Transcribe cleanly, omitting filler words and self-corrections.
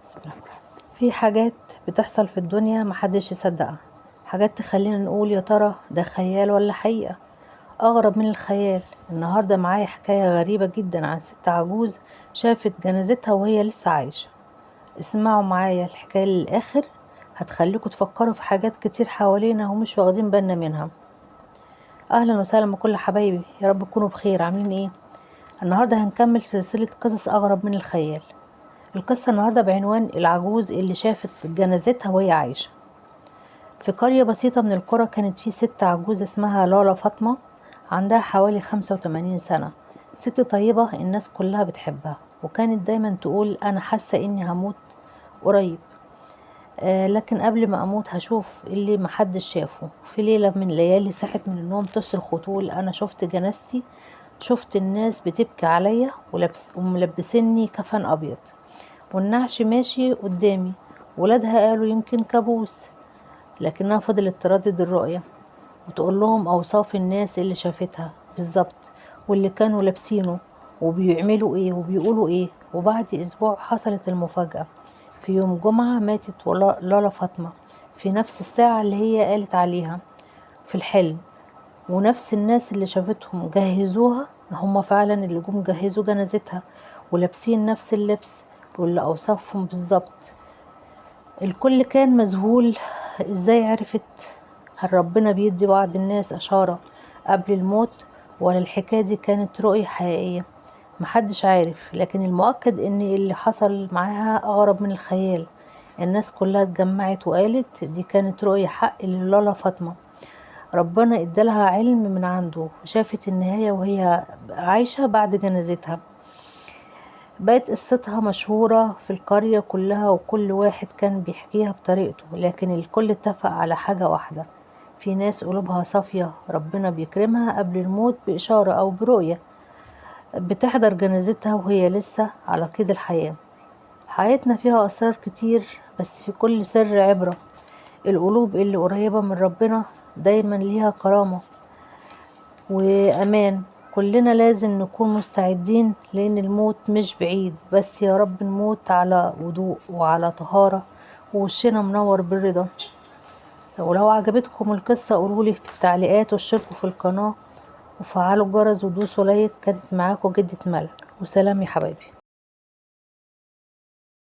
بسم الله الرحمن الرحيم. في حاجات بتحصل في الدنيا محدش يصدقها، حاجات تخلينا نقول يا ترى ده خيال ولا حقيقة. أغرب من الخيال، النهاردة معايا حكاية غريبة جدا عن ست عجوز شافت جنازتها وهي لسه عايشة. اسمعوا معايا الحكاية للآخر، هتخليكوا تفكروا في حاجات كتير حوالينا ومش واخدين بالنا منها. أهلا وسهلا بكل حبايبي، يا رب تكونوا بخير. عاملين ايه؟ النهاردة هنكمل سلسلة قصص أغرب من الخيال. القصة النهاردة بعنوان العجوز اللي شافت جنازتها وهي عايشة. في قرية بسيطة من القرى كانت في ست عجوز اسمها لالا فاطمة، عندها حوالي 85 سنة. ست طيبة الناس كلها بتحبها، وكانت دايما تقول أنا حاسة إني هموت قريب، لكن قبل ما أموت هشوف اللي محدش شافه. في ليلة من الليالي صحت من النوم تصرخ وتقول أنا شفت جنازتي، شفت الناس بتبكي عليا وملبسني كفن أبيض، والنعش ماشي قدامي. ولادها قالوا يمكن كابوس، لكنها فضلت تردد الرؤية وتقول لهم أوصاف الناس اللي شافتها بالظبط، واللي كانوا لابسينه وبيعملوا ايه وبيقولوا ايه. وبعد أسبوع حصلت المفاجأة. في يوم جمعة ماتت لالا فاطمة في نفس الساعة اللي هي قالت عليها في الحلم، ونفس الناس اللي شافتهم جهزوها هم فعلا اللي جم جهزوا جنازتها، ولابسين نفس اللبس واللي أوصافهم بالظبط. الكل كان مذهول، ازاي عرفت؟ هل ربنا بيدي بعض الناس إشارة قبل الموت، ولا الحكاية دي كانت رؤية حقيقية؟ محدش عارف، لكن المؤكد ان اللي حصل معاها أغرب من الخيال. الناس كلها اتجمعت وقالت دي كانت رؤية حق للالا فاطمة، ربنا ادالها علم من عنده وشافت النهاية وهي عايشة بعد جنازتها. بقت قصتها مشهورة في القرية كلها، وكل واحد كان بيحكيها بطريقته، لكن الكل اتفق على حاجة واحدة: في ناس قلوبها صافية ربنا بيكرمها قبل الموت بإشارة أو برؤية، بتحضر جنازتها وهي لسه على قيد الحياة. حياتنا فيها أسرار كتير، بس في كل سر عبرة. القلوب اللي قريبة من ربنا دايما ليها كرامة وأمان. كلنا لازم نكون مستعدين، لأن الموت مش بعيد، بس يا رب نموت على وضوء وعلى طهارة ووشنا منور بالرضا. ولو عجبتكم القصة قولولي في التعليقات، واشتركوا في القناة وفعلوا الجرس ودوسوا لايك. كانت معاكم جدة ملك، وسلام يا حبايبي.